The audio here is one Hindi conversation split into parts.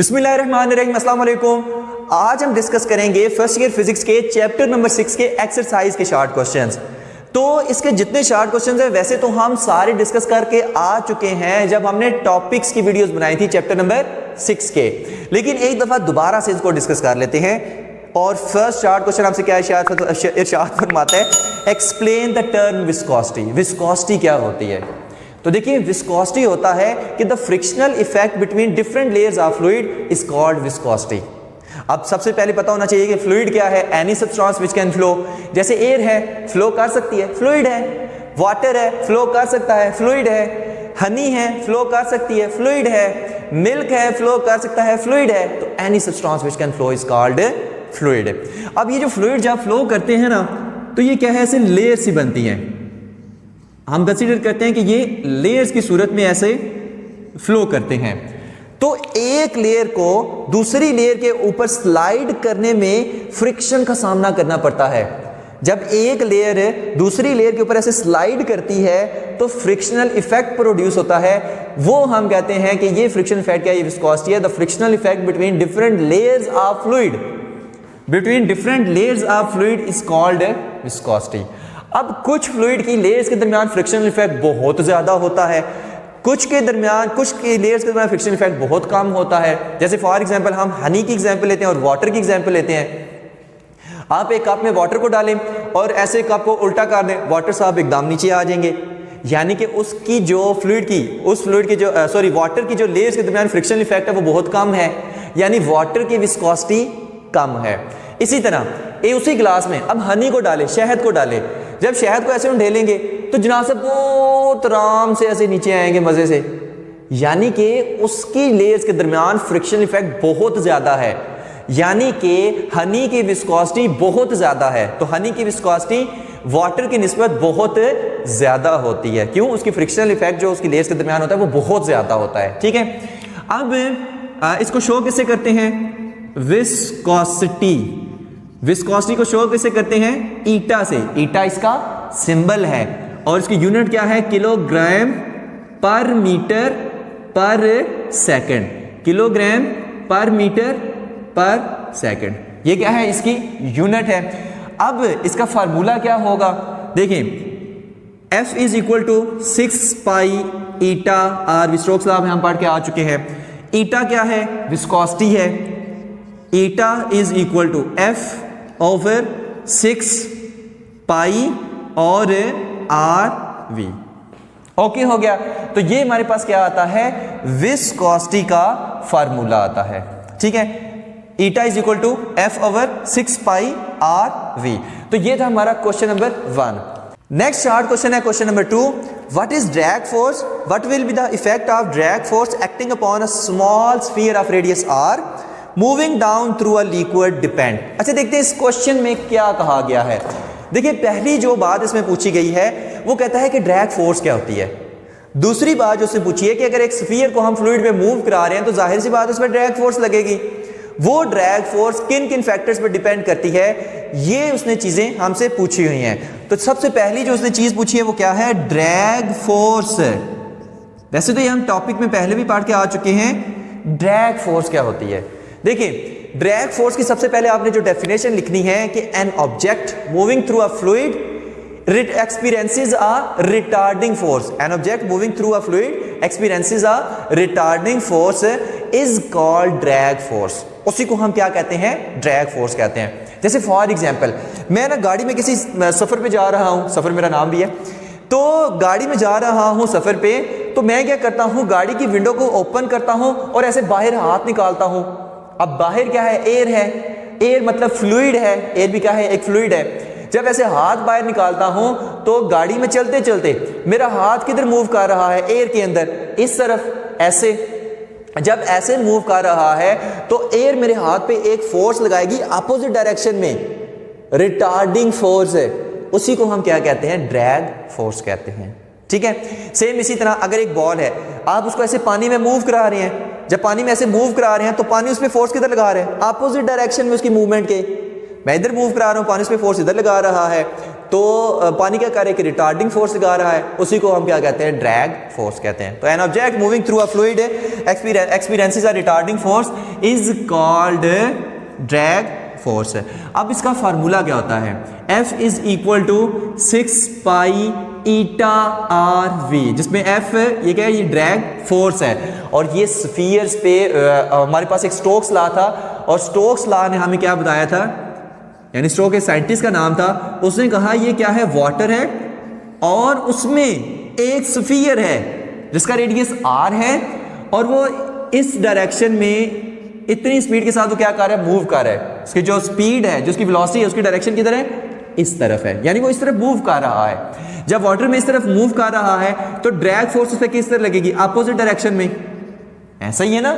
बिस्मिल्लाहिर्रहमानिर्रहीम, अस्सलाम वालेकुम। आज हम डिस्कस करेंगे फर्स्ट ईयर फिजिक्स के चैप्टर नंबर 6 के एक्सरसाइज के शॉर्ट क्वेश्चंस। तो इसके जितने शॉर्ट क्वेश्चंस हैं वैसे तो हम सारे डिस्कस करके आ चुके हैं जब हमने टॉपिक्स की वीडियोस बनाई थी चैप्टर नंबर 6 के, लेकिन एक दफा दोबारा से इसको डिस्कस कर लेते हैं। और फर्स्ट शॉर्ट क्वेश्चन आपसे क्या इरशाद फरमाता है, explain the term viscosity. Viscosity क्या होती है? तो देखिए, विस्कोसिटी होता है कि the frictional effect between different layers of fluid is called viscosity. अब सबसे पहले पता होना चाहिए कि फ्लूइड क्या है। Any substance which can flow, जैसे एयर है फ्लो कर सकती है, फ्लूइड है। वाटर है फ्लो कर सकता है, फ्लूइड है। हनी है फ्लो कर सकती है, फ्लूइड है। मिल्क है फ्लो कर सकता है, फ्लूइड है। तो any substance which can flow is called fluid. अब ये जो फ्लूइड जब फ्लो करते हैं ना, तो ये क्या है, ऐसे लेयर सी बनती हैं। हम कंसीडर करते हैं कि ये लेयर्स की सूरत में ऐसे फ्लो करते हैं। तो एक लेयर को दूसरी लेयर के ऊपर स्लाइड करने में फ्रिक्शन का सामना करना पड़ता है। जब एक लेयर दूसरी लेयर के ऊपर ऐसे स्लाइड करती है तो फ्रिक्शनल इफेक्ट प्रोड्यूस होता है। वो हम कहते हैं कि ये फ्रिक्शन इफेक्ट क्या है, ये विस्कोसिटी है। The frictional effect between different layers of fluid, between different layers of fluid is called viscosity. अब कुछ फ्लूइड की लेयर्स के दरमियान फ्रिक्शनल इफेक्ट बहुत ज्यादा होता है, कुछ के लेयर्स के दरमियान फ्रिक्शनल इफेक्ट बहुत कम होता है। जैसे फॉर एग्जांपल हम हनी की एग्जांपल लेते हैं और वाटर की एग्जांपल लेते हैं। आप एक कप में वाटर को डालें और ऐसे कप को उल्टा कर दें, वाटर साहब एकदम नीचे आ जाएंगे। यानी कि उसकी जो वाटर की जो लेयर्स के दरमियान फ्रिक्शनल इफेक्ट है वो बहुत कम है, यानी वाटर की विस्कोसिटी कम है। इसी तरह उसी गिलास में अब हनी को डालें, शहद को डालें। जब शहद को ऐसे ढेलेंगे तो जनाब से बहुत आराम से ऐसे नीचे आएंगे मजे से, यानी कि उसकी लेयर्स के दरमियान फ्रिक्शनल इफेक्ट बहुत ज्यादा है, यानी कि हनी की विस्कोसिटी बहुत ज्यादा है। तो हनी की विस्कोसिटी वाटर की निस्बत बहुत ज्यादा होती है। क्यों? उसकी फ्रिक्शनल इफेक्ट जो उसकी लेयर्स के दरमियान होता है वो बहुत ज्यादा होता है। ठीक है, अब इसको शो किससे करते हैं? विस्कोसिटी। विस्कोसिटी को शो कैसे करते हैं? ईटा से। ईटा इसका सिंबल है और इसकी यूनिट क्या है? किलोग्राम पर मीटर पर सेकंड। किलोग्राम पर मीटर पर सेकंड, ये क्या है? इसकी यूनिट है। अब इसका फार्मूला क्या होगा? देखिए, F is equal to 6 pi eta r. Stokes law हम पढ़ के आ चुके हैं। ईटा क्या है? विस्कोसिटी है। Eta is equal to F over 6 pi और आर वी। ओके हो गया। तो ये हमारे पास क्या आता है? विस्कोसिटी का फार्मूला आता है। ठीक है, eta is equal to F over 6 pi R V. तो ये था हमारा question number 1। Next short question है question number 2। What is drag force? What will be the effect of drag force acting upon a small sphere of radius R moving down through a liquid depend. अच्छा, देखते हैं इस क्वेश्चन में क्या कहा गया है। देखिए, पहली जो बात इसमें पूछी गई है वो कहता है कि ड्रैग फोर्स क्या होती है। दूसरी बात जो उसने पूछी है कि अगर एक स्फीयर को हम फ्लूइड में मूव करा रहे हैं तो जाहिर सी बात उसमें ड्रैग फोर्स लगेगी। वो ड्रैग फोर्स किन किन फैक्टर्स पर डिपेंड करती है, ये उसने चीजें हमसे पूछी हुई हैं। तो सबसे पहली जो उसने चीज पूछी है वो क्या है? Drag force. वैसे तो ये हम टॉपिक में पहले भी पढ़ के आ चुके हैं। ड्रैग फोर्स क्या होती है? देखिए, ड्रैग फोर्स की सबसे पहले आपने जो डेफिनेशन लिखनी है कि N object moving through a fluid experiences a retarding force. An object moving through a fluid experiences a retarding force is called drag force. उसी को हम क्या कहते हैं? ड्रैग फोर्स कहते हैं। जैसे फॉर एग्जांपल, मैं ना गाड़ी में किसी सफर पे जा रहा हूं, सफर मेरा नाम भी है, तो गाड़ी में जा रहा हूं सफर पे, तो मैं क्या करता हूं? गाड़ी की विंडो को ओपन करता हूं और ऐसे बाहर हाथ निकालता हूं। अब बाहर क्या है? एयर है। एयर मतलब फ्लूइड है। एयर भी क्या है? एक फ्लूइड है। जब ऐसे हाथ बाहर निकालता हूं तो गाड़ी में चलते चलते मेरा हाथ किधर मूव कर रहा है? एयर के अंदर, इस तरफ ऐसे। जब ऐसे मूव कर रहा है तो एयर मेरे हाथ पे एक फोर्स लगाएगी अपोजिट डायरेक्शन में, रिटार्डिंग फोर्स है। उसी को हम क्या कहते हैं? ड्रैग फोर्स कहते हैं। ठीक है, सेम इसी तरह अगर एक बॉल है, आप उसको ऐसे पानी में मूव करा रहे हैं, जब पानी में ऐसे मूव करा रहे हैं तो पानी उसमें फोर्स किधर लगा रहे हैं? अपोजिट डायरेक्शन में उसकी मूवमेंट के। मैं इधर मूव करा रहा हूं, पानी उसमें फोर्स इधर लगा रहा है। तो पानी क्या कर रहा है कि रिटार्डिंग फोर्स लगा रहा है, उसी को हम क्या कहते हैं, ड्रैग फोर्स कहते हैं। तो an object moving through a fluid experiences a retarding force is called drag force. अब इसका फार्मूला क्या होता है, F is equal to 6 pi eta r v, जिसमें F ये क्या है, ये ड्रैग फोर्स है। और ये स्फीयर्स पे हमारे पास एक स्टोक्स लॉ था, और स्टोक्स लॉ ने हमें क्या बताया था, यानी स्टोक्स के साइंटिस्ट का नाम था, उसने कहा ये क्या है, वाटर है और उसमें एक स्फीयर है जिसका रेडियस r है, और वो इस डायरेक्शन में इतनी स्पीड के साथ वो क्या कर रहा है, मूव कर रहा है। उसकी जो स्पीड है, जो उसकी वेलोसिटी है, उसकी डायरेक्शन किधर है, इस तरफ है, यानी वो इस तरफ मूव कर रहा है। जब वाटर में इस तरफ मूव कर रहा है तो ड्रैग फोर्स उस पर किस तरह लगेगी, अपोजिट डायरेक्शन में, ऐसा ही है ना।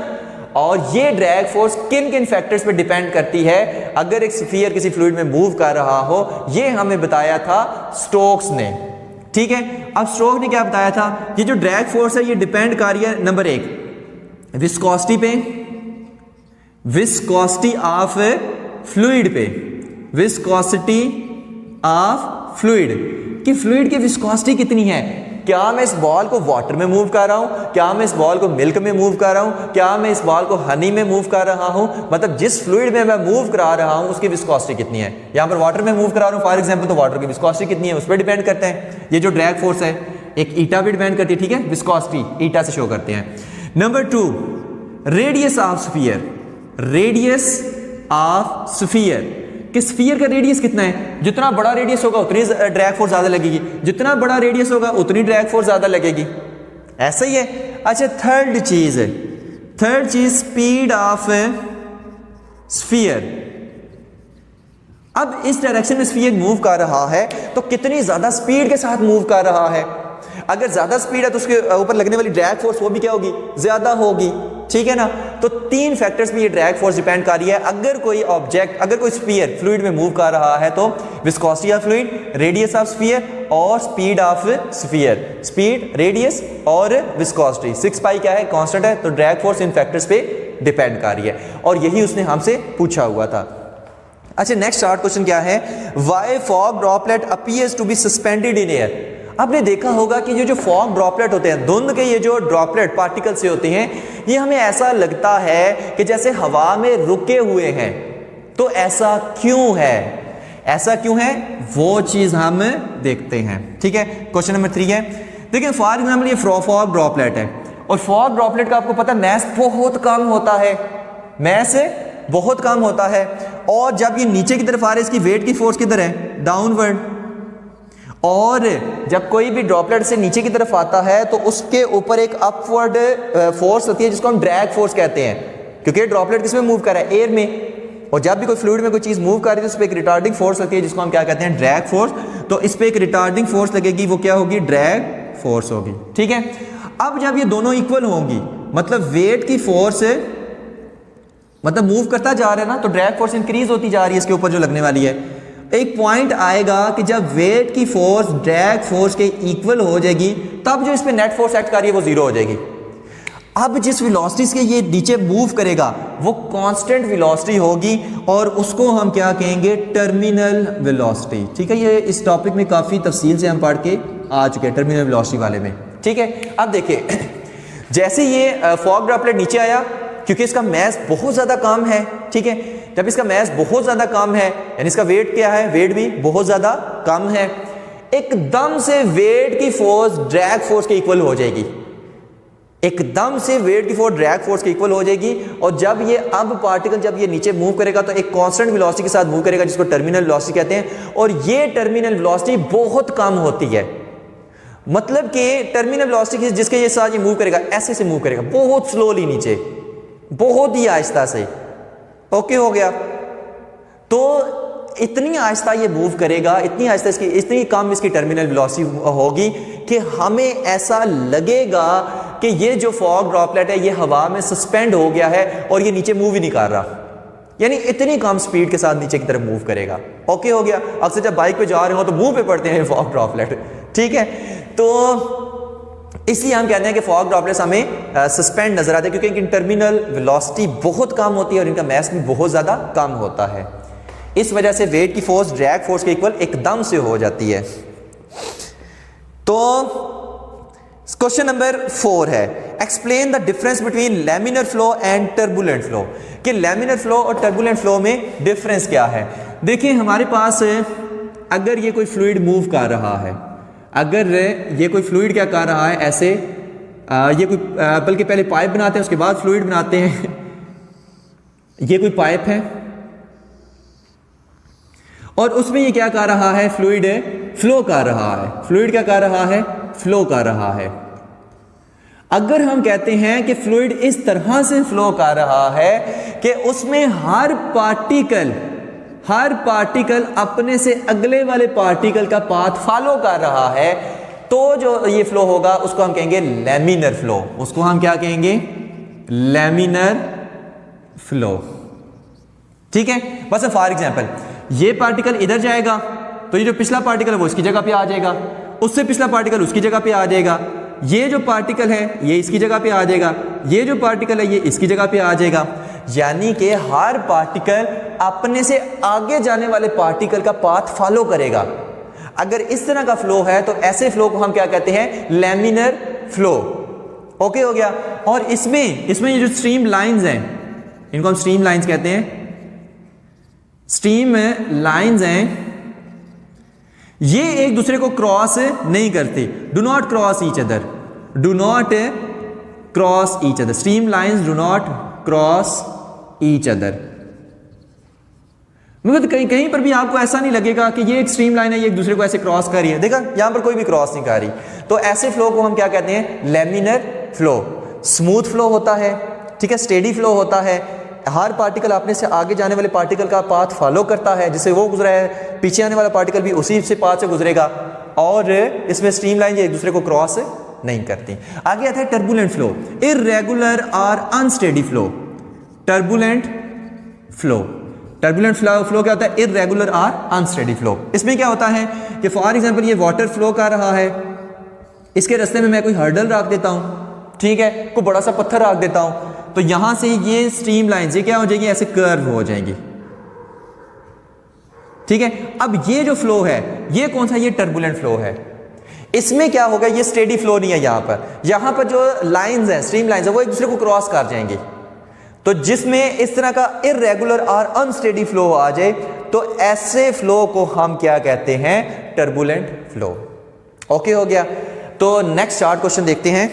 और ये ड्रैग फोर्स किन किन फैक्टर्स पे डिपेंड करती है, अगर एक स्फीयर किसी फ्लूइड में मूव कर रहा हो, ये हमें बताया था स्टोक्स ने, ठीक है। अब स्टोक्स ने क्या बताया था, ये जो ड्रैग फोर्स है ये डिपेंड कर रही है नंबर 1 विस्कोसिटी पे, विस्कोसिटी ऑफ फ्लूइड पे, विस्कोसिटी ऑफ फ्लूइड कि फ्लूइड की विस्कोसिटी कितनी है, क्या मैं इस बॉल को वाटर में मूव कर रहा हूं, क्या मैं इस बॉल को मिल्क में मूव कर रहा हूं, क्या मैं इस बॉल को हनी में मूव कर रहा हूं, मतलब जिस फ्लूइड में मैं मूव करा रहा हूं उसकी विस्कोसिटी कितनी है। यहां पर वाटर में मूव करा रहा हूं फॉर एग्जांपल, तो वाटर की विस्कोसिटी कितनी है उस पर डिपेंड करते हैं। ये जो ड्रैग फोर्स है एक ईटा पे डिपेंड करती है, ठीक है, विस्कोसिटी ईटा से शो करते हैं। Number 2 radius of sphere, radius of sphere कि स्फीयर का रेडियस कितना है, जितना बड़ा रेडियस होगा उतनी ड्रैग फोर्स ज्यादा लगेगी, जितना बड़ा रेडियस होगा उतनी ड्रैग फोर्स ज्यादा लगेगी, ऐसा ही है। अच्छा थर्ड चीज स्पीड ऑफ स्फीयर। अब इस डायरेक्शन में स्फीयर मूव कर रहा है तो कितनी ज्यादा स्पीड के साथ मूव कर रहा है, अगर ज्यादा स्पीड है तो उसके ऊपर लगने वाली ड्रैग फोर्स वो भी क्या होगी, ज्यादा होगी, ठीक है ना। तो 3 फैक्टर्स में ये ड्रैग फोर्स डिपेंड कर रही है। अगर कोई ऑब्जेक्ट, अगर कोई स्फीयर फ्लूइड में मूव कर रहा है तो viscosity of fluid, radius of sphere और speed of sphere, speed, radius और विस्कोसिटी, 6 पाई क्या है, कांस्टेंट है, तो ड्रैग फोर्स इन फैक्टर्स पे डिपेंड कर रही है, और यही उसने हमसे पूछा हुआ था। अच्छा नेक्स्ट शार्ट क्वेश्चन क्या है, why fog droplet appears to be suspended in air. आपने देखा होगा कि ये जो फॉग ड्रॉपलेट होते हैं, धुंध के ये जो ड्रॉपलेट पार्टिकल से होते हैं, ये हमें ऐसा लगता है कि जैसे हवा में रुके हुए हैं। तो ऐसा क्यों है, ऐसा क्यों है, वो चीज हम देखते हैं, ठीक है। क्वेश्चन नंबर 3 है, देखिए फॉर एग्जाम्पल ये फॉग ड्रॉपलेट है, और फॉग ड्रॉपलेट का आपको पता है मैस बहुत कम होता है, मैस बहुत कम होता है, और जब ये नीचे की तरफ आ रहा है इसकी वेट की फोर्स किधर है, डाउनवर्ड, और जब कोई भी ड्रॉपलेट से नीचे की तरफ आता है तो उसके ऊपर एक अपवर्ड फोर्स होती है जिसको हम ड्रैग फोर्स कहते हैं, क्योंकि ड्रॉपलेट किसमें मूव कर रहा है, एयर में, और जब भी कोई फ्लूइड में कोई चीज मूव कर रही है तो उस पर एक रिटार्डिंग फोर्स होती है जिसको हम क्या कहते हैं, ड्रैग फोर्स। तो इस पर एक रिटार्डिंग फोर्स लगेगी, वो क्या होगी, ड्रैग फोर्स होगी, ठीक है। अब जब ये दोनों इक्वल होंगी, मतलब वेट की फोर्स मतलब मूव करता जा रहा है ना, तो ड्रैग फोर्स इंक्रीज होती जा रही है इसके ऊपर जो लगने वाली है। एक पॉइंट आएगा कि जब वेट की फोर्स ड्रैग फोर्स के इक्वल हो जाएगी, तब जो इस पे नेट फोर्स एक्ट कर रही है वो जीरो हो जाएगी। अब जिस वेलोसिटी से ये नीचे मूव करेगा वो कांस्टेंट वेलोसिटी होगी, और उसको हम क्या कहेंगे, टर्मिनल वेलोसिटी, ठीक है। ये इस टॉपिक में काफी तफसील से हम पढ़ के आ चुके हैं टर्मिनल वेलोसिटी वाले में, ठीक है। अब देखिए जैसे ये फॉग ड्रॉपलेट नीचे आया, क्योंकि इसका मैस बहुत ज्यादा कम है, ठीक है, जब इसका मैस बहुत ज्यादा कम है यानी इसका वेट क्या है, वेट भी बहुत ज्यादा कम है, एकदम से वेट की फोर्स ड्रैग फोर्स के इक्वल हो जाएगी, एकदम से वेट की फोर्स ड्रैग फोर्स के इक्वल हो जाएगी। और जब ये अब पार्टिकल जब ये नीचे मूव करेगा तो एक कांस्टेंट वेलोसिटी के साथ मूव करेगा जिसको टर्मिनल वेलोसिटी कहते हैं, और ये टर्मिनल वेलोसिटी बहुत कम होती है, मतलब कि टर्मिनल वेलोसिटी जिसके ये साथ ये मूव करेगा, ऐसे से मूव करेगा, बहुत स्लोली नीचे, बहुत ही आहिस्ता से, ओके हो गया। तो इतनी आहिस्ता ये मूव करेगा, इतनी आहिस्ता इसकी, इतनी कम इसकी टर्मिनल वेलोसिटी होगी कि हमें ऐसा लगेगा कि ये जो फॉग ड्रॉपलेट है ये हवा में सस्पेंड हो गया है और ये नीचे मूव ही नहीं कर रहा, यानी इतनी कम स्पीड के साथ नीचे की तरफ मूव करेगा, ओके हो गया। अक्सर जब बाइक पे जा रहे हो तो मुंह पे पड़ते हैं फॉग ड्रॉपलेट, ठीक है। तो इसलिए हम कहते हैं कि फॉग ड्रॉपलेट्स हमें सस्पेंड नजर आते हैं, क्योंकि इनकी टर्मिनल वेलोसिटी बहुत कम होती है और इनका मैस भी बहुत ज्यादा कम होता है। इस वजह से वेट की फोर्स ड्रैग फोर्स के इक्वल एकदम से हो जाती है। तो क्वेश्चन नंबर 4 है, explain the difference between laminar flow and turbulent flow, कि लैमिनर फ्लो और टर्बुलेंट फ्लो में डिफरेंस क्या है। देखिए हमारे पास अगर ये कोई फ्लूइड मूव कर रहा है, अगर ये कोई फ्लूइड क्या कर रहा है ऐसे, ये कोई बल्कि पहले पाइप बनाते हैं उसके बाद फ्लूइड बनाते हैं, ये कोई पाइप है और उसमें ये क्या कर रहा है, फ्लूइड फ्लो कर रहा है, फ्लूइड क्या कर रहा है, फ्लो कर रहा है। अगर हम कहते हैं कि फ्लूइड इस तरह से फ्लो कर रहा है कि उसमें हर पार्टिकल अपने से अगले वाले पार्टिकल का पाथ फॉलो कर रहा है, तो जो ये फ्लो होगा उसको हम कहेंगे लैमिनर फ्लो। उसको हम क्या कहेंगे, लैमिनर फ्लो। ठीक है, बस फॉर एग्जांपल ये पार्टिकल इधर जाएगा तो ये जो पिछला पार्टिकल है वो इसकी जगह पे आ जाएगा, उससे पिछला पार्टिकल उसकी जगह पे आ जाएगा, ये जो पार्टिकल है ये इसकी जगह पे आ जाएगा, ये जो पार्टिकल है ये इसकी जगह पे आ जाएगा। यानी कि हर पार्टिकल अपने से आगे जाने वाले पार्टिकल का पाथ फॉलो करेगा। अगर इस तरह का फ्लो है तो ऐसे फ्लो को हम क्या कहते हैं, लैमिनर फ्लो। ओके हो गया। और इसमें ये जो स्ट्रीम लाइंस हैं इनको हम स्ट्रीम लाइंस कहते हैं, स्ट्रीम लाइंस हैं ये एक दूसरे को क्रॉस नहीं करती, do not cross each other, do not cross each other, stream lines do not cross each other. मतलब कहीं पर भी आपको ऐसा नहीं लगेगा कि ये एक स्ट्रीम लाइन है ये एक दूसरे को ऐसे क्रॉस कर रही है, देखा यहां पर कोई भी क्रॉस नहीं कर रही। तो ऐसे फ्लो को हम क्या कहते हैं, लैमिनर फ्लो। स्मूथ फ्लो होता है, ठीक है, स्टेडी फ्लो होता है, हर पार्टिकल अपने से आगे जाने वाले पार्टिकल का पाथ फॉलो करता है, जिसे वो गुजरा है पीछे आने वाला पार्टिकल भी उसी से पाथ से गुजरेगा, और इसमें स्ट्रीम लाइन एक दूसरे को क्रॉस नहीं करती। आगे आता है टर्बुलेंट फ्लो, इर्रेगुलर और unsteady flow. Turbulent flow flow क्या होता है, इर्रेगुलर और अनस्टेडी फ्लो। इसमें क्या होता है कि फॉर एग्जांपल ये वाटर फ्लो कर रहा है, इसके रास्ते में मैं कोई हर्डल रख देता हूं, ठीक है, कोई बड़ा सा पत्थर रख देता हूं, तो यहां से ये स्ट्रीम लाइंस ये क्या हो जाएगी, ऐसे कर्व हो जाएंगी। ठीक है, अब ये जो फ्लो है ये कौन सा, ये टर्बुलेंट फ्लो है। इसमें क्या होगा, ये स्टेडी फ्लो नहीं है, यहां पर जो लाइंस हैं, स्ट्रीम लाइंस है, वो एक दूसरे को क्रॉस कर जाएंगी। तो जिसमें इस तरह का इर्रेगुलर और अनस्टेडी फ्लो आ जाए तो ऐसे फ्लो को हम क्या कहते हैं, टर्बुलेंट फ्लो। ओके हो गया। तो नेक्स्ट शार्ट क्वेश्चन देखते हैं।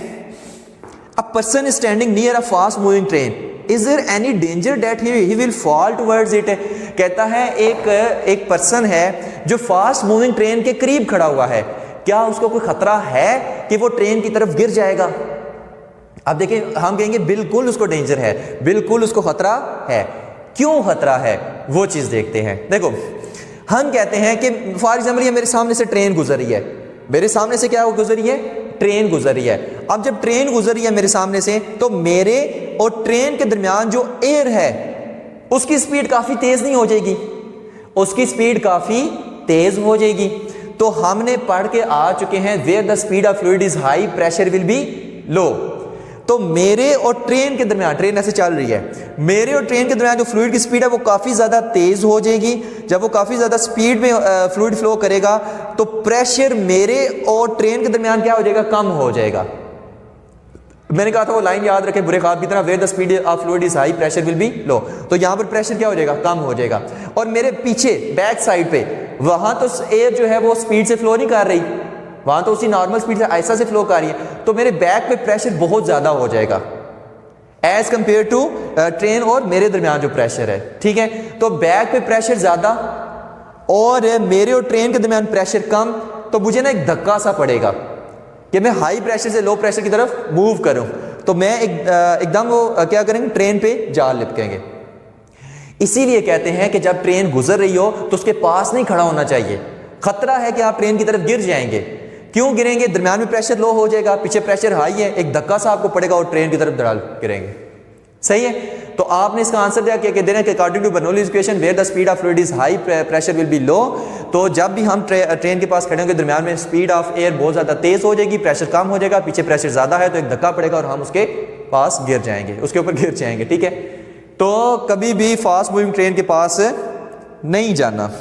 A person is standing near a fast moving train, is there any danger that he will fall towards it. कहता है एक पर्सन है जो फास्ट मूविंग ट्रेन के करीब खड़ा हुआ है, क्या उसको कोई खतरा है कि वो ट्रेन की तरफ गिर जाएगा। अब देखिए हम कहेंगे बिल्कुल उसको डेंजर है, बिल्कुल उसको खतरा है। क्यों खतरा है वो चीज देखते हैं। देखो हम कहते हैं कि फॉर एग्जाम्पल ये मेरे सामने से ट्रेन गुजर रही है, मेरे सामने से क्या गुजर रही है, ट्रेन गुजर रही है। अब जब ट्रेन गुजर रही है मेरे सामने से तो मेरे और ट्रेन के दरमियान जो एयर है उसकी स्पीड काफी तेज नहीं हो जाएगी, उसकी स्पीड काफी तेज हो जाएगी। तो हमने पढ़ के आ चुके हैं where the speed of fluid is high pressure will be low. तो मेरे और ट्रेन के दरमियान, ट्रेन ऐसे चल रही है, मेरे और ट्रेन के दरमियान जो फ्लूइड की स्पीड है वो काफी ज्यादा तेज हो जाएगी। जब वो काफी ज्यादा स्पीड में फ्लूइड फ्लो करेगा तो प्रेशर मेरे और ट्रेन के दरमियान क्या हो जाएगा, कम हो जाएगा। मैंने कहा था वो लाइन याद रखें बुरे ख्वाब की तरह, where the speed of fluid is high pressure will be low. तो यहां पर प्रेशर क्या हो जाएगा, कम हो जाएगा। और मेरे पीछे बैक साइड पे वहां तो एयर जो है वो स्पीड से फ्लो नहीं कर रही, वहां तो उसी नॉर्मल स्पीड से ऐसा से फ्लो कर रही है, तो मेरे बैक पे प्रेशर बहुत ज्यादा हो जाएगा एज कंपेयर टू ट्रेन और मेरे दरमियान जो प्रेशर है। ठीक है, तो बैक पे प्रेशर ज्यादा और मेरे और ट्रेन के दरमियान प्रेशर कम, तो मुझे ना एक धक्का सा पड़ेगा कि मैं हाई प्रेशर से लो प्रेशर की तरफ मूव करूं, तो मैं एकदम वो क्या करेंगे, ट्रेन पे जा लिपकेंगे। इसीलिए कहते हैं कि जब ट्रेन गुजर रही हो तो उसके पास नहीं खड़ा होना चाहिए, खतरा है कि आप ट्रेन की तरफ गिर जाएंगे। क्यों गिरेंगे, दरमियान में प्रेशर लो हो जाएगा, पीछे प्रेशर हाई है, एक धक्का सा आपको पड़ेगा और ट्रेन की तरफ धड़ाल गिरेंगे। सही है, तो आपने इसका आंसर दिया कि देना कि according to Bernoulli's equation where the speed of fluid is high pressure will be low. तो जब भी हम ट्रेन के पास खड़े होंगे दरमियान में स्पीड ऑफ एयर बहुत ज्यादा तेज हो जाएगी, प्रेशर कम हो जाएगा, पीछे प्रेशर ज्यादा है तो एक धक्का पड़ेगा और हम उसके पास गिर जाएंगे, उसके ऊपर गिर जाएंगे। ठीक है, तो कभी भी फास्ट मूविंग ट्रेन के पास नहीं जाना।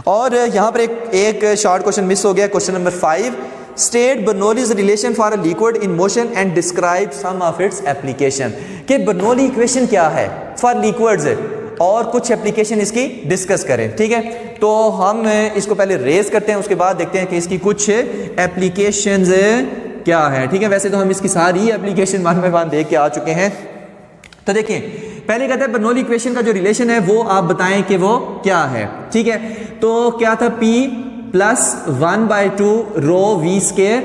और यहाँ पर एक शॉर्ट क्वेश्चन मिस हो गया, question number 5, state Bernoulli's relation for a liquid in motion and describe some of its application. कि बर्नौली इक्वेशन क्या है फॉर लिक्विड्स और कुछ एप्लीकेशन इसकी डिस्कस करें। ठीक है, तो हम इसको पहले रेज करते हैं, उसके बाद देखते हैं कि इसकी कुछ एप्लीकेशंस क्या है। ठीक है, वैसे तो हम इसकी सारी एप्लीकेशन मान देख के आ चुके हैं। तो देखिए, पहले कहते हैं बर्नौली इक्वेशन का जो रिलेशन है वो आप बताएं कि वो क्या है। ठीक है, तो क्या था, P plus 1/2 rho v square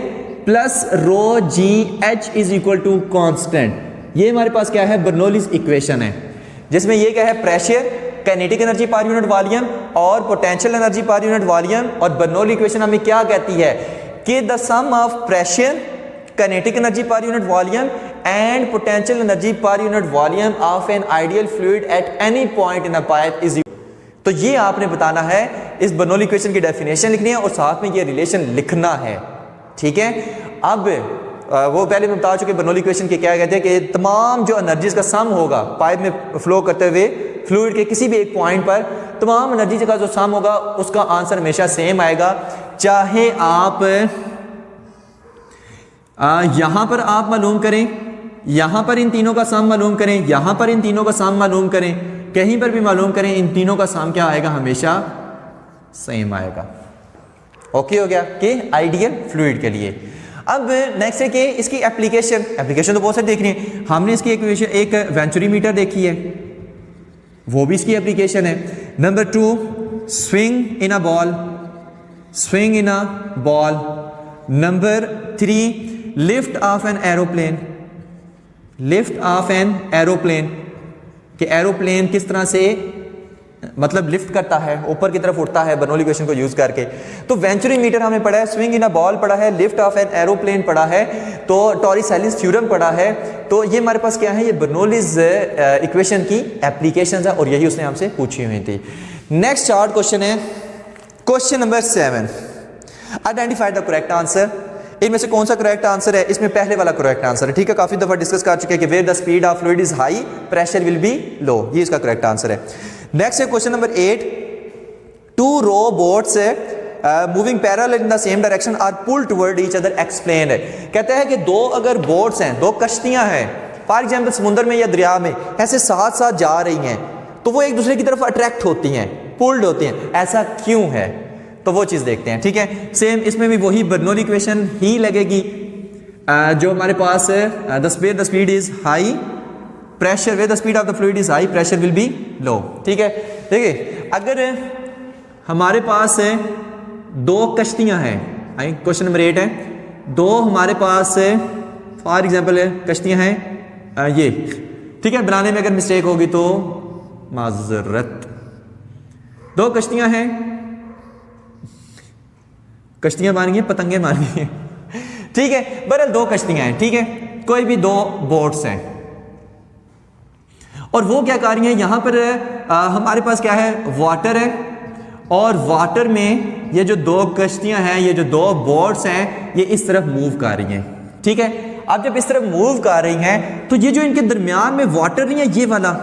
plus rho g h is equal to constant. ये हमारे पास क्या है, बर्नौलीज इक्वेशन है, जिसमें ये क्या है, pressure, kinetic energy per unit volume और potential energy per unit volume. और बर्नौली इक्वेशन हमें क्या कहती है कि the sum of pressure, kinetic energy per unit volume and potential energy per unit volume of an ideal fluid at any point in a pipe is. तो ये आपने बताना है, इस बर्नौली इक्वेशन की डेफिनेशन लिखनी है और साथ में ये रिलेशन लिखना है। ठीक है, अब वो पहले मैं बता चुके बर्नौली इक्वेशन के क्या कहते हैं कि तमाम जो एनर्जीज का सम होगा पाइप में फ्लो करते हुए फ्लूइड के किसी भी एक पॉइंट पर, तमाम एनर्जी का जो सम होगा उसका आंसर हमेशा सेम आएगा। चाहे आप यहां पर आप मालूम करें, यहां पर इन तीनों का सम मालूम करें, यहां पर इन तीनों का सम मालूम करें, कहीं पर भी मालूम करें, इन तीनों का सम क्या आएगा, हमेशा सेम आएगा। ओके हो गया कि आइडियल फ्लूइड के लिए। अब नेक्स्ट है कि इसकी एप्लीकेशन तो बहुत सारी देखनी है। हमने इसकी एक वेंचुरीमीटर देखी है, वो भी इसकी एप्लीकेशन है। Number 2, swing in a ball. Number 3, lift off an aeroplane, कि एरोप्लेन किस तरह से मतलब लिफ्ट करता है, ऊपर की तरफ उड़ता है बर्नौली इक्वेशन को यूज करके। तो वेंचुरीमीटर हमने पढ़ा है, स्विंग इन अ बॉल पढ़ा है, लिफ्ट ऑफ एन एरोप्लेन पढ़ा है, तो टॉरिस-हेलिस थ्योरम पढ़ा है। तो ये हमारे पास क्या है, ये बर्नौलीज इक्वेशन की एप्लीकेशंस है और यही उसने हमसे पूछी हुई थी। नेक्स्ट शॉर्ट क्वेश्चन है, question number 7, identify the correct answer. इनमें से कौन सा करेक्ट आंसर है, इसमें पहले वाला करेक्ट आंसर है। ठीक है, काफी दफा डिस्कस कर चुके हैं कि where the speed of fluid is high pressure will be low, ये इसका करेक्ट आंसर है। नेक्स्ट है question number 8, 2 row boats moving parallel in the same direction are pulled toward each other, explain है। कहते हैं कि दो अगर बोट्स हैं, दो कश्तियां हैं, फॉर एग्जांपल समुद्र में या दरिया में ऐसे साथ साथ जा रही हैं, तो वो एक दूसरे की तरफ अट्रैक्ट होती हैं, पुल्ड होती हैं। ऐसा क्यों है, तो वो चीज देखते हैं। ठीक है, सेम इसमें भी वही बर्नौली इक्वेशन ही लगेगी जो हमारे पास है, the speed is high pressure, where the speed of the fluid is high pressure will be low. ठीक है, देखिए अगर हमारे पास है 2 कश्तियां हैं, क्वेश्चन नंबर 8 है, 2 हमारे पास फॉर एग्जांपल कश्तियां हैं ये, ठीक है, बनाने में अगर मिस्टेक होगी तो माजरत। 2 कश्तियां हैं, कश्तियां बन गई, पतंगे बन गई, ठीक है, बहरहाल 2 कश्तियां हैं। ठीक है, कोई भी 2 बोट्स हैं और वो क्या कर रही हैं, यहां पर हमारे पास क्या है, वाटर है, और वाटर में ये जो 2 कश्तियां हैं, ये जो 2 बोट्स हैं, ये इस तरफ मूव कर रही हैं। ठीक है, अब जब इस तरफ मूव कर रही हैं तो ये जो इनके दरमियान में वाटर नहीं है, ये वाला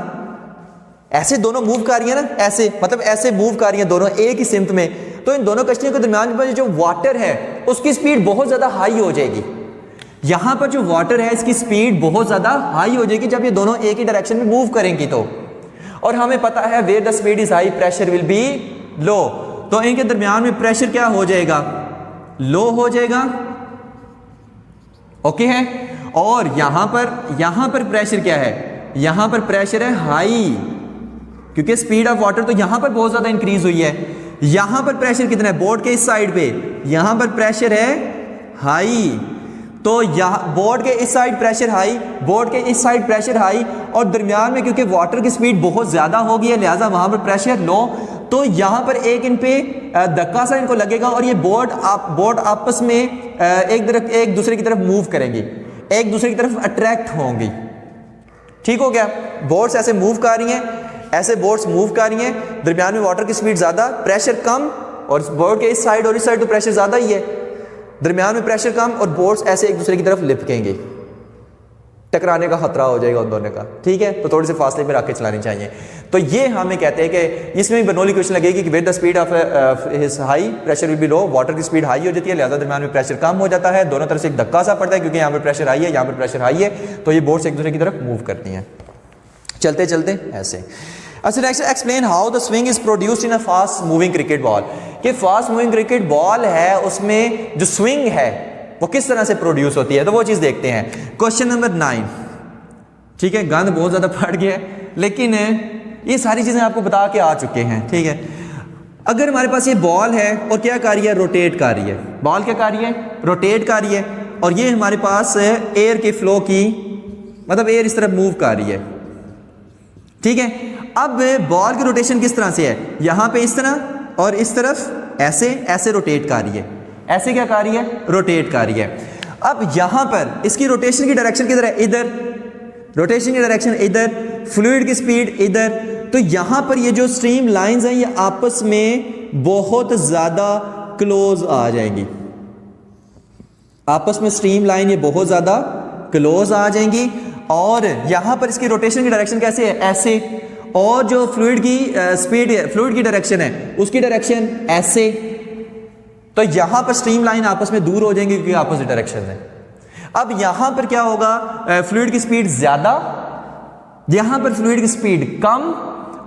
ऐसे दोनों मूव कर रही है ना, ऐसे मतलब ऐसे मूव कर रही हैं दोनों एक ही सिमत में, तो इन दोनों कश्तियों के दरमियान में जो वाटर है उसकी स्पीड बहुत ज्यादा हाई हो जाएगी। यहां पर जो वाटर है इसकी स्पीड बहुत ज्यादा हाई हो जाएगी जब ये दोनों एक ही डायरेक्शन में मूव करेंगी तो। और हमें पता है where the speed is high pressure will be low, तो इनके दरमियान में प्रेशर क्या हो जाएगा, लो हो जाएगा। ओके है, और यहां पर प्रेशर क्या है, यहां पर प्रेशर है हाई, क्योंकि स्पीड ऑफ वाटर तो यहां पर बहुत ज्यादा इंक्रीज हुई है। यहां पर प्रेशर कितना है, बोर्ड के इस साइड पे यहां पर प्रेशर है हाई, तो यहां बोर्ड के इस साइड प्रेशर हाई, बोर्ड के इस साइड प्रेशर हाई, और दरमियान में क्योंकि वाटर की स्पीड बहुत ज्यादा हो गई है लिहाजा वहां पर प्रेशर लो, तो यहां पर एक इन पे धक्का सा इनको लगेगा और ये बोर्ड आपस में एक दूसरे की तरफ मूव करेंगी, एक दूसरे की तरफ अट्रैक्ट होंगी। ठीक हो गया, बोर्ड्स ऐसे मूव कर रही हैं, ऐसे बोर्ड्स मूव कर रही हैं, दरमियान में वाटर की स्पीड ज्यादा, प्रेशर कम, और बोर्ड के इस साइड और इस साइड तो प्रेशर ज्यादा ही है, दरमियान में प्रेशर कम और बोर्ड्स ऐसे एक दूसरे की तरफ लिपकेंगे। टकराने का खतरा हो जाएगा उन दोनों का, ठीक है। तो थोड़े से फासले में रख के चलानी चाहिए। तो ये हमें कहते हैं कि इसमें भी बर्नौली क्वेश्चन लगेगी कि with the speed of high pressure will be low, water की स्पीड हाई हो जाती है, लिहाजा दरम्यान में प्रेशर कम हो जाता है, दोनों तरफ से एक धक्का सा पड़ता है क्योंकि यहाँ पर प्रेशर हाई है, यहाँ पर प्रेशर हाई है, तो ये बोर्ड से एक दूसरे की तरफ मूव करती हैं चलते चलते ऐसे। अच्छा next, explain how the swing is produced in a fast moving cricket ball. कि फास्ट मूविंग क्रिकेट बॉल है उसमें जो स्विंग है वो किस तरह से प्रोड्यूस होती है, तो वो चीज़ देखते हैं। क्वेश्चन नंबर 9, ठीक है, गंद बहुत ज़्यादा फट गया है लेकिन ये सारी चीज़ें आपको बता के आ चुके हैं, ठीक है। अगर हमारे पास ये बॉल है और क्या कर रही है, रोटेट कर रही है, बॉल क्या कर रही है, रोटेट कर रही है, और ये हमारे पास एयर के फ्लो की, मतलब एयर इस तरफ मूव कर रही है, ठीक है। अब बॉल की रोटेशन किस तरह से है, यहाँ पे इस तरह और इस तरफ ऐसे ऐसे रोटेट कर रही है, ऐसे क्या कर रही है, रोटेट कर रही है। अब यहाँ पर इसकी रोटेशन की डायरेक्शन किधर है, इधर, रोटेशन की डायरेक्शन इधर, फ्लूइड की स्पीड इधर। तो यहां पर ये जो स्ट्रीम लाइंस हैं ये आपस में बहुत ज्यादा क्लोज आ जाएंगी, आपस में स्ट्रीम लाइन ये बहुत ज्यादा क्लोज आ जाएंगी। और यहां पर इसकी रोटेशन की डायरेक्शन कैसे है, ऐसे, और जो फ्लूइड की स्पीड है, फ्लूइड की डायरेक्शन है उसकी डायरेक्शन ऐसे। तो यहां पर स्ट्रीम लाइन आपस में दूर हो जाएंगी क्योंकि अपोजिट डायरेक्शन है। अब यहां पर क्या होगा, फ्लूइड की स्पीड ज्यादा, यहां पर फ्लूइड की स्पीड कम,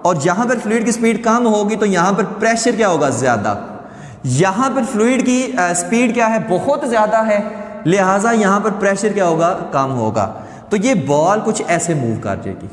और यहां पर फ्लूइड की स्पीड कम होगी तो यहां पर प्रेशर क्या होगा, ज्यादा। यहां पर फ्लूइड की स्पीड क्या है, बहुत ज्यादा है, लिहाजा यहां पर प्रेशर क्या होगा, कम होगा। तो ये बॉल कुछ ऐसे मूव कर जाएगी,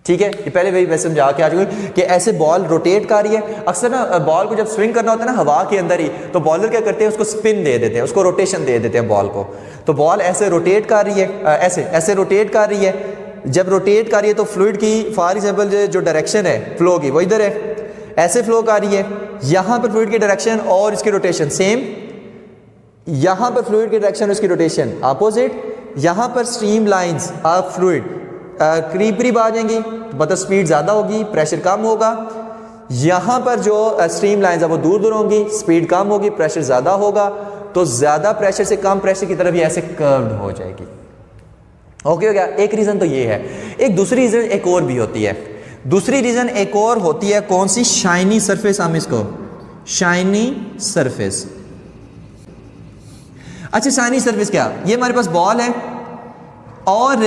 ठीक है। ये पहले वही वैसे समझा के आ चुके कि ऐसे बॉल रोटेट कर रही है। अक्सर ना बॉल को जब स्विंग करना होता है ना हवा के अंदर ही, तो बॉलर क्या करते हैं, उसको स्पिन दे देते हैं, उसको रोटेशन दे देते हैं बॉल को। तो बॉल ऐसे रोटेट कर रही है, ऐसे ऐसे रोटेट कर रही है। जब रोटेट कर रही है तो फ्लूइड की फॉर एग्जाम्पल जो डायरेक्शन है फ्लो की वो इधर है, ऐसे फ्लो कर रही है। यहाँ पर फ्लूइड की डायरेक्शन और इसकी रोटेशन सेम, यहाँ पर फ्लूइड की डायरेक्शन और इसकी रोटेशन अपोजिट। यहाँ पर स्ट्रीम लाइंस ऑफ फ्लूइड करीब करीब आ जाएंगी, मतलब स्पीड ज़्यादा होगी, प्रेशर कम होगा। यहाँ पर जो स्ट्रीम लाइंस है वो दूर दूर होंगी, स्पीड कम होगी, प्रेशर ज़्यादा होगा। तो ज़्यादा प्रेशर से कम प्रेशर की तरफ ये ऐसे कर्व्ड हो जाएगी। ओके हो गया, एक रीज़न तो ये है। एक दूसरी रीज़न एक और भी होती है, दूसरी रीज़न एक और होती है, कौन सी, शाइनी सरफेस, हम इसको शाइनी सरफेस। अच्छा शाइनी सरफेस क्या, ये हमारे पास बॉल है और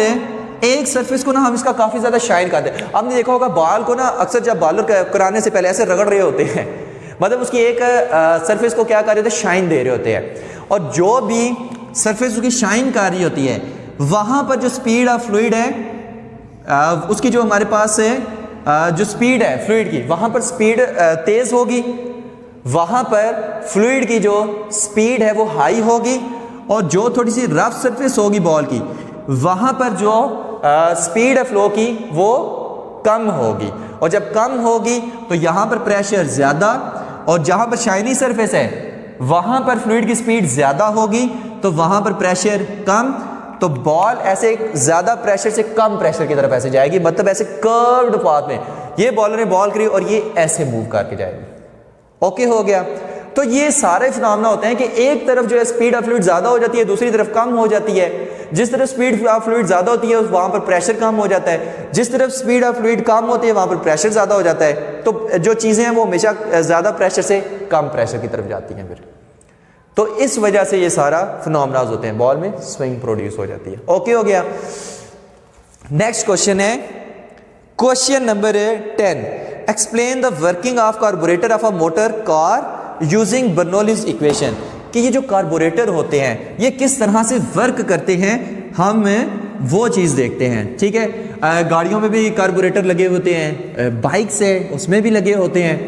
एक सरफेस को ना हम इसका काफ़ी ज़्यादा शाइन करते हैं। आपने देखा होगा बॉल को ना अक्सर जब बॉलर कराने से पहले ऐसे रगड़ रहे होते हैं, मतलब उसकी एक सरफेस को क्या कर रहे होते हैं, शाइन दे रहे होते हैं। और जो भी सरफेस उसकी शाइन कर रही होती है वहाँ पर जो स्पीड ऑफ फ्लूइड है उसकी जो हमारे पास है जो स्पीड है फ्लूइड की, वहाँ पर स्पीड तेज़ होगी, वहाँ पर फ्लूइड की जो स्पीड है वो हाई होगी। और जो थोड़ी सी रफ सरफेस होगी बॉल की वहाँ पर जो स्पीड है फ्लो की वो कम होगी। और जब कम होगी तो यहाँ पर प्रेशर ज़्यादा, और जहाँ पर शाइनी सरफेस है वहाँ पर फ्लूइड की स्पीड ज़्यादा होगी तो वहाँ पर प्रेशर कम। तो बॉल ऐसे ज़्यादा प्रेशर से कम प्रेशर की तरफ ऐसे जाएगी, मतलब ऐसे कर्व्ड पाथ में ये बॉलर ने बॉल करी और ये ऐसे मूव करके जाएगी। ओके हो गया। तो ये सारे फिनोमेना होते हैं कि एक तरफ जो है स्पीड ऑफ फ्लूइड ज़्यादा हो जाती है, दूसरी तरफ कम हो जाती है। जिस तरफ स्पीड ऑफ फ्लूइड ज़्यादा होती है वहाँ पर प्रेशर कम हो जाता है, जिस तरफ स्पीड ऑफ फ्लूइड कम होती है वहाँ पर प्रेशर ज़्यादा हो जाता है। तो जो चीज़ें हैं वो हमेशा ज़्यादा प्रेशर से कम प्रेशर की तरफ जाती हैं फिर। तो इस वजह से ये सारा फिनोमेनाज होते हैं, बॉल में स्विंग प्रोड्यूस हो जाती है। ओके हो गया। नेक्स्ट क्वेश्चन है question number 10, explain the working of carburettor of a motor car using Bernoulli's equation. कि ये जो कार्बोरेटर होते हैं ये किस तरह से वर्क करते हैं, हम वो चीज़ देखते हैं। ठीक है, गाड़ियों में भी कार्बोरेटर लगे होते हैं, बाइक्स है उसमें भी लगे होते हैं।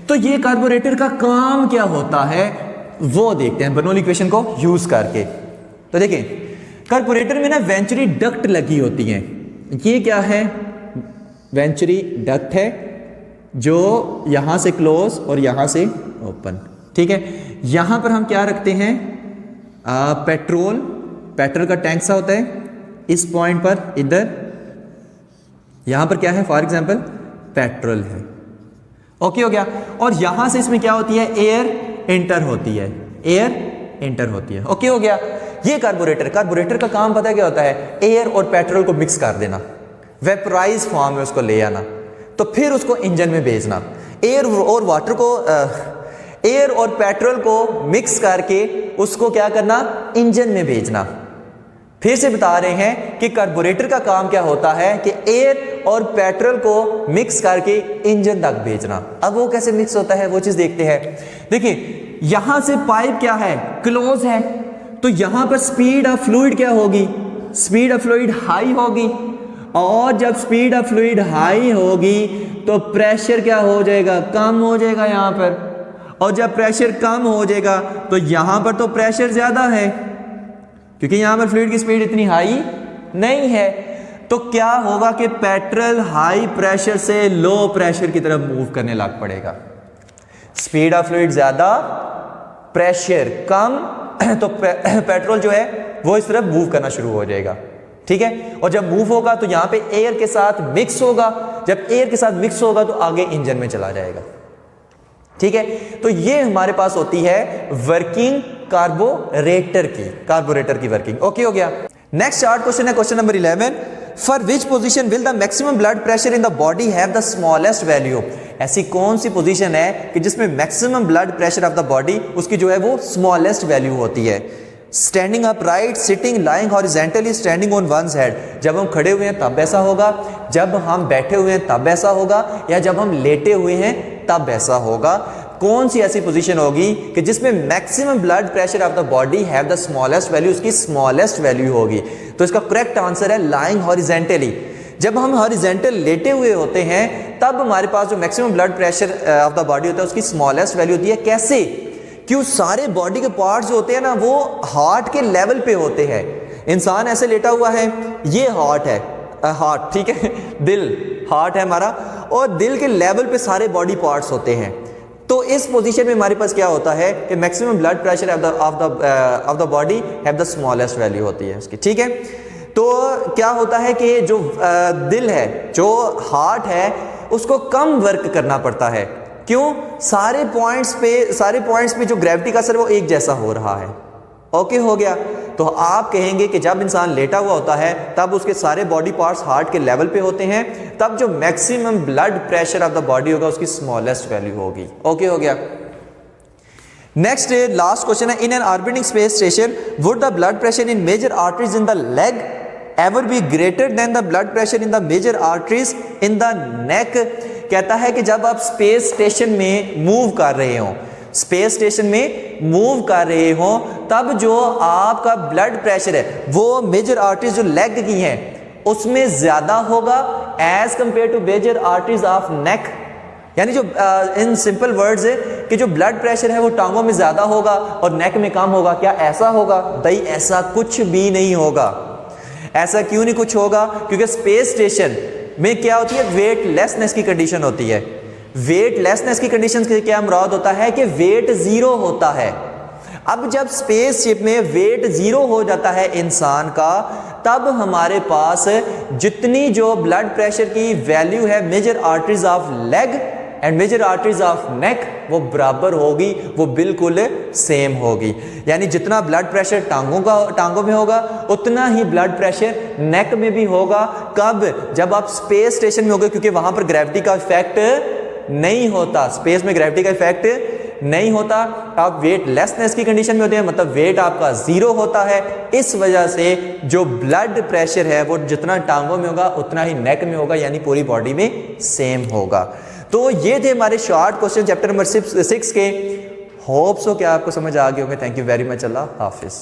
तो ये कार्बोरेटर का काम क्या होता है वो देखते हैं बर्नौली इक्वेशन को यूज़ करके। तो देखिए कार्बोरेटर में ना वेंचुरी डक्ट लगी होती हैं। ये क्या है, वेंचुरी डक्ट है जो यहाँ से क्लोज और यहाँ से ओपन। ठीक है, यहाँ पर हम क्या रखते हैं, पेट्रोल का टैंक सा होता है इस पॉइंट पर, इधर यहाँ पर क्या है, फॉर एग्जांपल पेट्रोल है। ओके हो गया। और यहाँ से इसमें क्या होती है, एयर एंटर होती है, एयर एंटर होती है। ओके हो गया। ये कार्बोरेटर, कार्बोरेटर का काम पता है क्या होता है? एयर और पेट्रोल को मिक्स कर देना, वेपराइज फॉर्म में उसको ले आना, तो फिर उसको इंजन में भेजना। एयर और वाटर को एयर और पेट्रोल को मिक्स करके उसको क्या करना? इंजन में भेजना। फिर से बता रहे हैं कि कार्बोरेटर का काम क्या होता है कि एयर और पेट्रोल को मिक्स करके इंजन तक भेजना। अब वो कैसे मिक्स होता है वो चीज देखते हैं। देखिए यहां से पाइप क्या है? क्लोज है, तो यहां पर स्पीड ऑफ फ्लूइड क्या होगी? स्पीड ऑफ फ्लूइड हाई होगी, और जब स्पीड ऑफ फ्लूइड हाई होगी तो प्रेशर क्या हो जाएगा? कम हो जाएगा यहां पर, और जब प्रेशर कम हो जाएगा तो यहां पर तो प्रेशर ज्यादा है, क्योंकि यहां पर फ्लूइड की स्पीड इतनी हाई नहीं है। तो क्या होगा कि पेट्रोल हाई प्रेशर से लो प्रेशर की तरफ मूव करने लग पड़ेगा। स्पीड ऑफ फ्लूइड ज्यादा, प्रेशर कम, तो पेट्रोल जो है वो इस तरफ मूव करना शुरू हो जाएगा। ठीक है, और जब मूव होगा तो यहां पे एयर के साथ मिक्स होगा, जब एयर के साथ मिक्स होगा तो आगे इंजन में चला जाएगा। ठीक है, तो ये हमारे पास होती है वर्किंग कार्बोरेटर की वर्किंग। ओके हो गया। नेक्स्ट शार्ट क्वेश्चन है question number 11। For which position will the maximum blood pressure in the body have the smallest value? ऐसी कौन सी पोजीशन है कि जिसमें maximum blood pressure of the body उसकी जो है वो स्मॉलेस्ट वैल्यू होती है? Standing upright, sitting, lying horizontally, standing on one's head. जब हम खड़े हुए हैं तब ऐसा होगा, जब हम बैठे हुए हैं तब ऐसा होगा, या जब हम लेटे हुए हैं तब ऐसा होगा। कौन सी ऐसी पोजीशन होगी कि जिसमें maximum blood pressure of the body have the smallest value, उसकी स्मॉलेस्ट वैल्यू होगी? तो इसका करेक्ट आंसर है लाइंग हॉरिजॉन्टली। जब हम हॉरिजॉन्टल लेटे हुए होते हैं तब हमारे पास जो maximum blood pressure of the body होता है उसकी स्मॉलेस्ट वैल्यू होती है। कैसे? क्यों? सारे बॉडी के पार्ट्स जो होते हैं ना वो हार्ट के लेवल पे होते हैं। इंसान ऐसे लेटा हुआ है, ये हार्ट है, हार्ट, ठीक है, दिल, हार्ट है हमारा, और दिल के लेवल पे सारे बॉडी पार्ट्स होते हैं। तो इस पोजीशन में हमारे पास क्या होता है कि maximum blood pressure of the body have the smallest value होती है उसकी। ठीक है, तो क्या होता है कि जो दिल है, जो हार्ट है, उसको कम वर्क करना पड़ता है। क्यों? सारे पॉइंट्स पे जो ग्रेविटी का असर वो एक जैसा हो रहा है। ओके हो गया। तो आप कहेंगे कि जब इंसान लेटा हुआ होता है तब उसके सारे बॉडी पार्ट्स हार्ट के लेवल पे होते हैं, तब जो maximum blood pressure of the body होगा उसकी स्मॉलेस्ट वैल्यू होगी। ओके हो गया। नेक्स्ट लास्ट क्वेश्चन है, in an orbiting space station would the blood pressure in major arteries in the leg ever be greater than the blood pressure in the major arteries in the neck? कहता है कि जब आप स्पेस स्टेशन में मूव कर रहे हो, स्पेस स्टेशन में मूव कर रहे हो, तब जो आपका ब्लड प्रेशर है वो मेजर आर्टरीज जो लेग की हैं उसमें ज्यादा होगा as compare to major arteries of neck. यानी जो इन सिंपल वर्ड्स है कि जो ब्लड प्रेशर है वो टांगों में ज्यादा होगा और नेक में कम होगा। क्या ऐसा होगा? भाई ऐसा कुछ भी नहीं होगा। ऐसा क्यों नहीं कुछ होगा? क्योंकि स्पेस स्टेशन में क्या होती है? वेटलेसनेस की कंडीशन होती है। वेटलेसनेस की कंडीशन से क्या मुराद होता है कि वेट जीरो होता है। अब जब स्पेसशिप में वेट जीरो हो जाता है इंसान का, तब हमारे पास जितनी जो ब्लड प्रेशर की वैल्यू है major arteries of leg and major arteries of neck वो बराबर होगी, वो बिल्कुल सेम होगी। यानी जितना ब्लड प्रेशर टांगों में होगा उतना ही ब्लड प्रेशर नेक में भी होगा। कब? जब आप स्पेस स्टेशन में होगे, क्योंकि वहां पर ग्रेविटी का इफेक्ट नहीं होता, स्पेस में ग्रेविटी का इफेक्ट नहीं होता। आप वेटलेसनेस की कंडीशन में होते हैं, मतलब वेट आपका जीरो होता है। इस वजह से जो ब्लड प्रेशर है वो जितना टांगों में होगा उतना ही नेक में होगा, यानी पूरी बॉडी में सेम होगा। तो ये थे हमारे शॉर्ट क्वेश्चन चैप्टर नंबर 6 के। होप सो क्या आपको समझ आ गए होंगे। Thank you very much. Allah Hafiz.